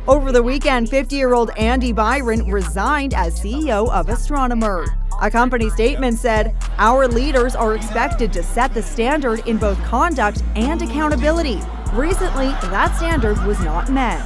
Over the weekend, 50-year-old Andy Byron resigned as CEO of Astronomer. A company statement said, "Our leaders are expected to set the standard in both conduct and accountability. Recently, that standard was not met."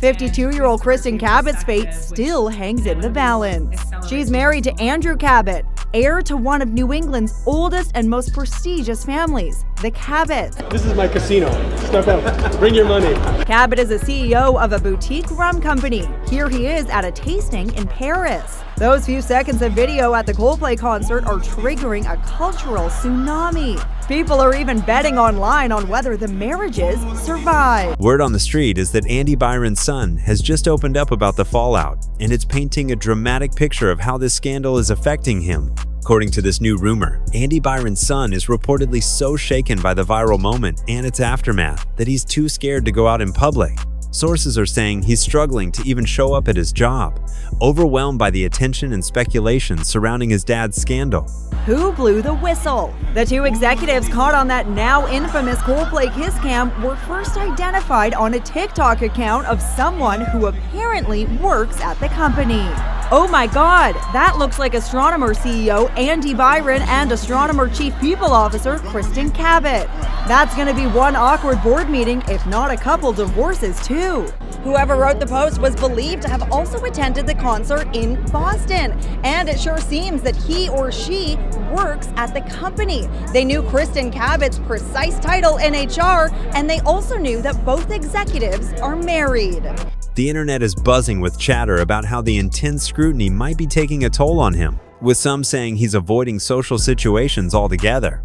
52-year-old Kristen Kat's fate still hangs in the balance. She's married to Andrew Cabot, heir to one of New England's oldest and most prestigious families, the Cabots. This is my casino. Step out. Bring your money. Cabot is a CEO of a boutique rum company. Here he is at a tasting in Paris. Those few seconds of video at the Coldplay concert are triggering a cultural tsunami. People are even betting online on whether the marriages survive. Word on the street is that Andy Byron's son has just opened up about the fallout, and it's painting a dramatic picture of how this scandal is affecting him. According to this new rumor, Andy Byron's son is reportedly so shaken by the viral moment and its aftermath that he's too scared to go out in public. Sources are saying he's struggling to even show up at his job, overwhelmed by the attention and speculation surrounding his dad's scandal. Who blew the whistle? The two executives caught on that now infamous Coldplay kiss cam were first identified on a TikTok account of someone who apparently works at the company. Oh my God, that looks like Astronomer CEO Andy Byron and Astronomer Chief People Officer Kristen Kat. That's going to be one awkward board meeting, if not a couple divorces too. Whoever wrote the post was believed to have also attended the concert in Boston, and it sure seems that he or she works at the company. They knew Kristen Kat's precise title in HR, and they also knew that both executives are married. The internet is buzzing with chatter about how the intense scrutiny might be taking a toll on him, with some saying he's avoiding social situations altogether.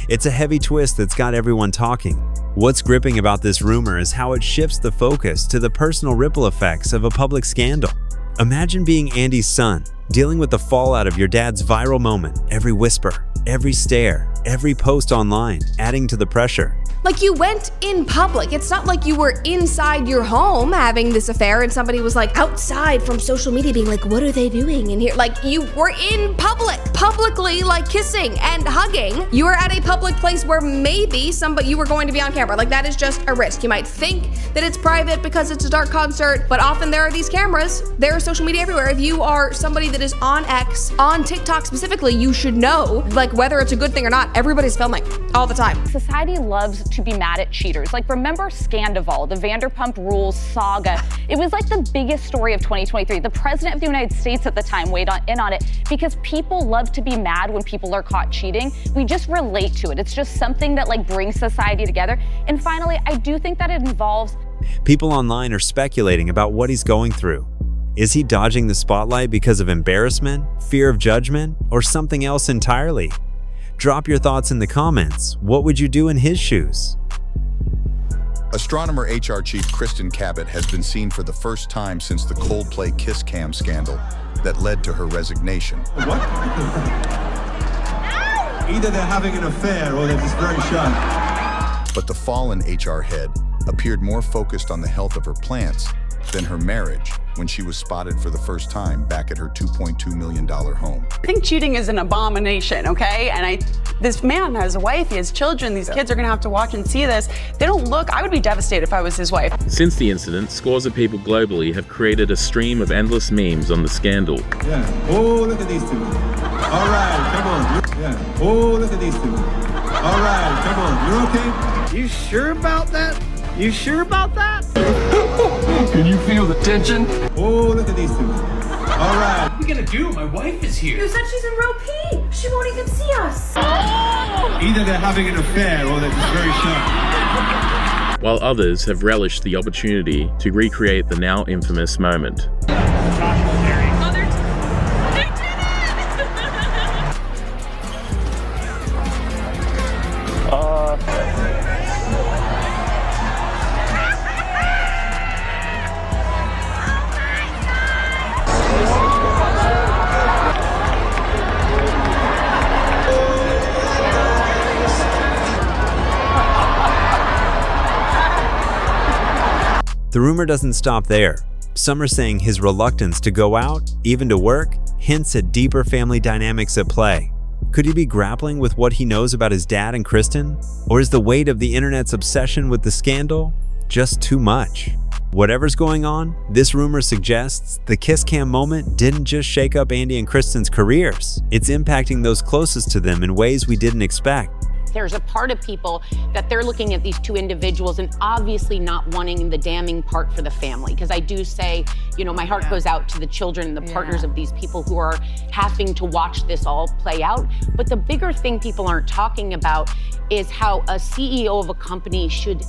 It's a heavy twist that's got everyone talking. What's gripping about this rumor is how it shifts the focus to the personal ripple effects of a public scandal. Imagine being Andy's son, dealing with the fallout of your dad's viral moment, every whisper, every stare, every post online, adding to the pressure. Like, you went in public. It's not like you were inside your home having this affair and somebody was like outside from social media being like, what are they doing in here? Like, you were in publicly like kissing and hugging. You were at a public place where maybe you were going to be on camera. Like, that is just a risk. You might think that it's private because it's a dark concert, but often there are these cameras. There is social media everywhere. If you are somebody that is on X, on TikTok specifically, you should know, like, whether it's a good thing or not, everybody's filming all the time. Society loves to be mad at cheaters. Like, remember Scandival, the Vanderpump Rules saga? It was like the biggest story of 2023. The president of the United States at the time weighed in on it because people love to be mad when people are caught cheating. We just relate to it. It's just something that like brings society together. And finally, I do think that it involves... People online are speculating about what he's going through. Is he dodging the spotlight because of embarrassment, fear of judgment, or something else entirely? Drop your thoughts in the comments. What would you do in his shoes? Astronomer HR Chief Kristen Kat has been seen for the first time since the Coldplay kiss cam scandal that led to her resignation. What? Either they're having an affair or they're just very shy. But the fallen HR head appeared more focused on the health of her plants than her marriage when she was spotted for the first time back at her $2.2 million home. I think cheating is an abomination, okay? And this man has a wife, he has children, these kids are gonna have to watch and see this. They don't look, I would be devastated if I was his wife. Since the incident, scores of people globally have created a stream of endless memes on the scandal. Yeah, oh, look at these two. All right, come on. Yeah, oh, look at these two. All right, come on, you're okay? You sure about that? You sure about that? Can you feel the tension? Oh, look at these two. All right. What are we gonna do? My wife is here. You said she's in row P. She won't even see us. Either they're having an affair or they're just very shy. While others have relished the opportunity to recreate the now infamous moment. The rumor doesn't stop there. Some are saying his reluctance to go out, even to work, hints at deeper family dynamics at play. Could he be grappling with what he knows about his dad and Kristen? Or is the weight of the internet's obsession with the scandal just too much? Whatever's going on, this rumor suggests the kiss cam moment didn't just shake up Andy and Kristen's careers. It's impacting those closest to them in ways we didn't expect. There's a part of people that they're looking at these two individuals and obviously not wanting the damning part for the family. Because I do say, you know, my heart goes out to the children and the partners of these people who are having to watch this all play out. But the bigger thing people aren't talking about is how a CEO of a company should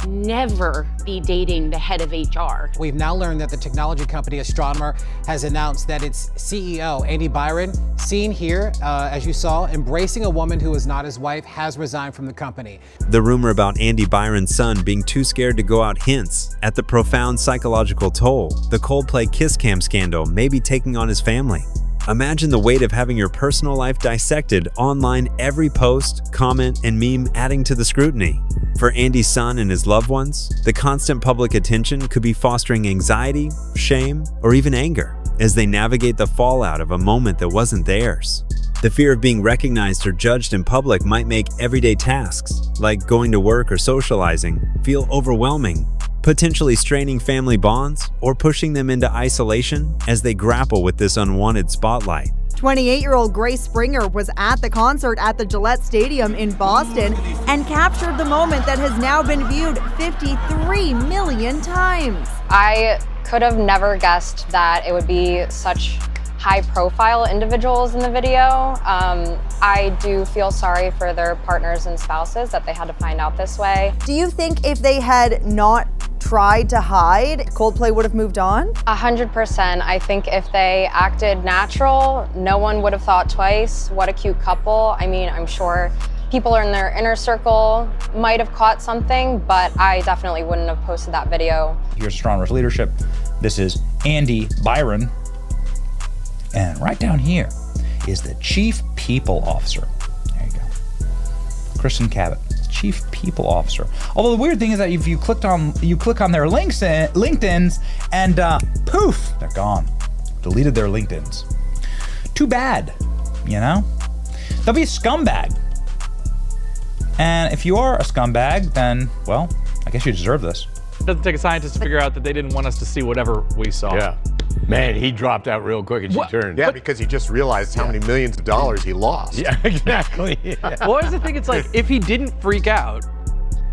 never be dating the head of HR. We've now learned that the technology company Astronomer has announced that its CEO, Andy Byron, seen here, as you saw, embracing a woman who is not his wife, has resigned from the company. The rumor about Andy Byron's son being too scared to go out hints at the profound psychological toll the Coldplay kiss cam scandal may be taking on his family. Imagine the weight of having your personal life dissected online, every post, comment, and meme adding to the scrutiny. For Andy's son and his loved ones, the constant public attention could be fostering anxiety, shame, or even anger as they navigate the fallout of a moment that wasn't theirs. The fear of being recognized or judged in public might make everyday tasks, like going to work or socializing, feel overwhelming, potentially straining family bonds or pushing them into isolation as they grapple with this unwanted spotlight. 28-year-old Grace Springer was at the concert at the Gillette Stadium in Boston and captured the moment that has now been viewed 53 million times. I could have never guessed that it would be such high-profile individuals in the video. I do feel sorry for their partners and spouses that they had to find out this way. Do you think if they had not tried to hide, Coldplay would have moved on? 100%. I think if they acted natural, no one would have thought twice. What a cute couple. I mean, I'm sure people in their inner circle might have caught something, but I definitely wouldn't have posted that video. Here's Astron Leadership. This is Andy Byron. And right down here is the Chief People Officer. There you go. Kristen Kat, Chief People Officer. Although the weird thing is that if you click on their LinkedIns and poof, they're gone. Deleted their LinkedIns. Too bad, you know? They'll be a scumbag. And if you are a scumbag, then, well, I guess you deserve this. It doesn't take a scientist to figure out that they didn't want us to see whatever we saw. Yeah. Man, he dropped out real quick and she turned. Yeah, because he just realized how many millions of dollars he lost. Yeah, exactly. Yeah. Well, here's the thing, it's like, if he didn't freak out,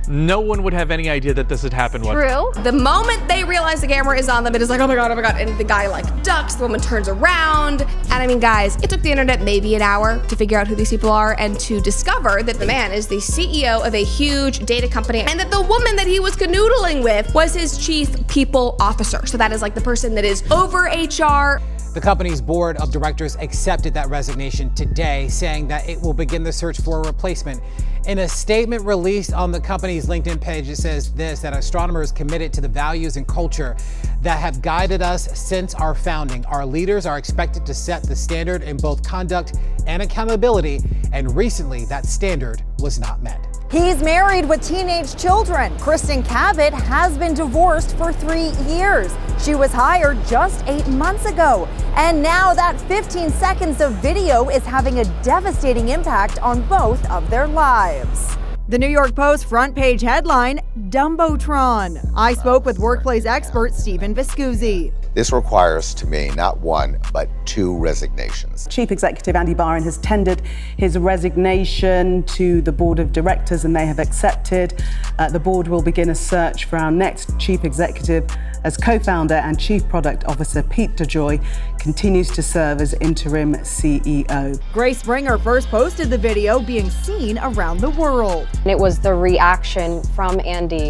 no one would have any idea that this had happened. True. The moment they realize the camera is on them, it is like, oh my God, and the guy like ducks, the woman turns around. And I mean, guys, it took the internet maybe an hour to figure out who these people are and to discover that the man is the CEO of a huge data company and that the woman that he was canoodling with was his chief people officer. So that is like the person that is over HR. The company's board of directors accepted that resignation today, saying that it will begin the search for a replacement. In a statement released on the company's LinkedIn page, it says this, that Astronomer is committed to the values and culture that have guided us since our founding. Our leaders are expected to set the standard in both conduct and accountability, and recently that standard was not met. He's married with teenage children. Kristen Kat has been divorced for 3 years. She was hired just 8 months ago. And now that 15 seconds of video is having a devastating impact on both of their lives. The New York Post front page headline, Dumbotron. I spoke with workplace expert Stephen Viscusi. This requires, to me, not one, but 2 resignations. Chief Executive Andy Byron has tendered his resignation to the board of directors and they have accepted. The board will begin a search for our next chief executive as co-founder and chief product officer Pete DeJoy continues to serve as interim CEO. Grace Springer first posted the video being seen around the world. It was the reaction from Andy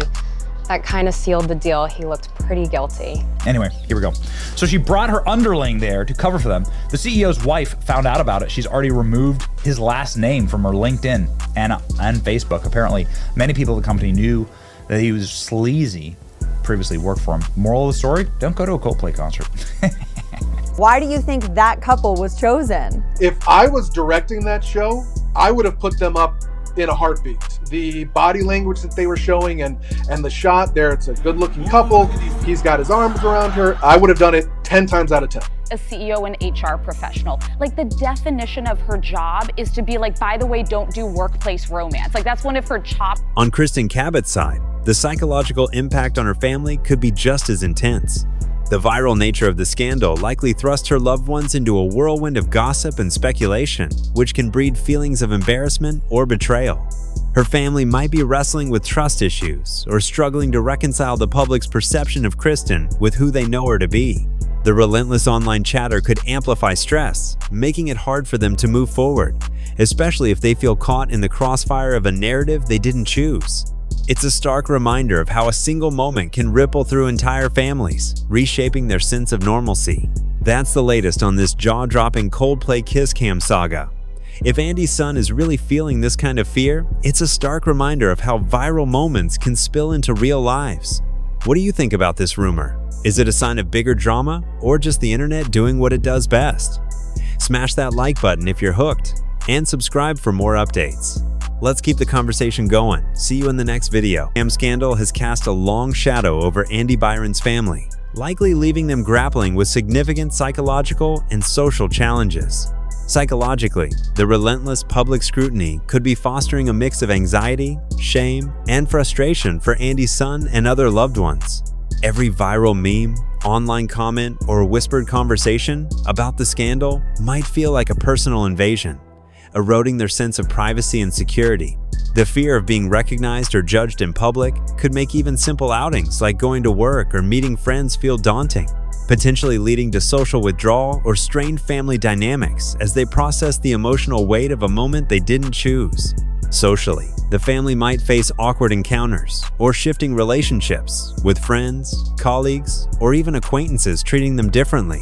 that kind of sealed the deal. He looked pretty guilty. Anyway, here we go. So she brought her underling there to cover for them. The CEO's wife found out about it. She's already removed his last name from her LinkedIn and Facebook. Apparently, many people at the company knew that he was sleazy, previously worked for him. Moral of the story, don't go to a Coldplay concert. Why do you think that couple was chosen? If I was directing that show, I would have put them up in a heartbeat. The body language that they were showing and the shot there, it's a good looking couple. He's got his arms around her. I would have done it 10 times out of 10. A CEO and HR professional. Like, the definition of her job is to be like, by the way, don't do workplace romance. Like, that's one of her top. On Kristen Kat's side, the psychological impact on her family could be just as intense. The viral nature of the scandal likely thrust her loved ones into a whirlwind of gossip and speculation, which can breed feelings of embarrassment or betrayal. Her family might be wrestling with trust issues or struggling to reconcile the public's perception of Kristen with who they know her to be. The relentless online chatter could amplify stress, making it hard for them to move forward, especially if they feel caught in the crossfire of a narrative they didn't choose. It's a stark reminder of how a single moment can ripple through entire families, reshaping their sense of normalcy. That's the latest on this jaw-dropping Coldplay kiss cam saga. If Andy's son is really feeling this kind of fear, it's a stark reminder of how viral moments can spill into real lives. What do you think about this rumor? Is it a sign of bigger drama or just the internet doing what it does best? Smash that like button if you're hooked and subscribe for more updates. Let's keep the conversation going. See you in the next video. The scandal has cast a long shadow over Andy Byron's family, likely leaving them grappling with significant psychological and social challenges. Psychologically, the relentless public scrutiny could be fostering a mix of anxiety, shame, and frustration for Andy's son and other loved ones. Every viral meme, online comment, or whispered conversation about the scandal might feel like a personal invasion, eroding their sense of privacy and security. The fear of being recognized or judged in public could make even simple outings like going to work or meeting friends feel daunting, potentially leading to social withdrawal or strained family dynamics as they process the emotional weight of a moment they didn't choose. Socially, the family might face awkward encounters or shifting relationships with friends, colleagues, or even acquaintances treating them differently,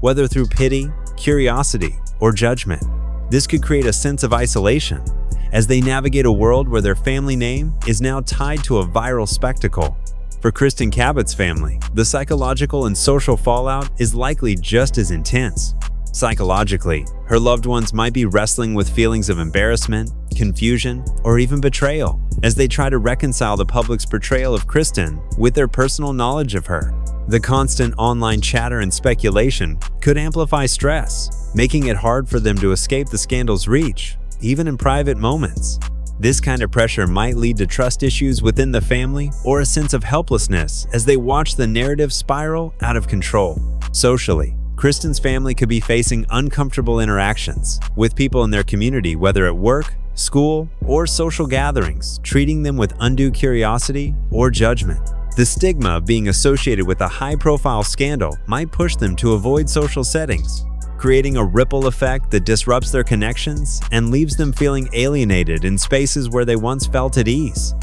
whether through pity, curiosity, or judgment. This could create a sense of isolation as they navigate a world where their family name is now tied to a viral spectacle. For Kristen Kat's family, the psychological and social fallout is likely just as intense. Psychologically, her loved ones might be wrestling with feelings of embarrassment, confusion, or even betrayal as they try to reconcile the public's portrayal of Kristen with their personal knowledge of her. The constant online chatter and speculation could amplify stress, making it hard for them to escape the scandal's reach, even in private moments. This kind of pressure might lead to trust issues within the family or a sense of helplessness as they watch the narrative spiral out of control. Socially, Kristen's family could be facing uncomfortable interactions with people in their community, whether at work, school, or social gatherings, treating them with undue curiosity or judgment. The stigma of being associated with a high-profile scandal might push them to avoid social settings, creating a ripple effect that disrupts their connections and leaves them feeling alienated in spaces where they once felt at ease.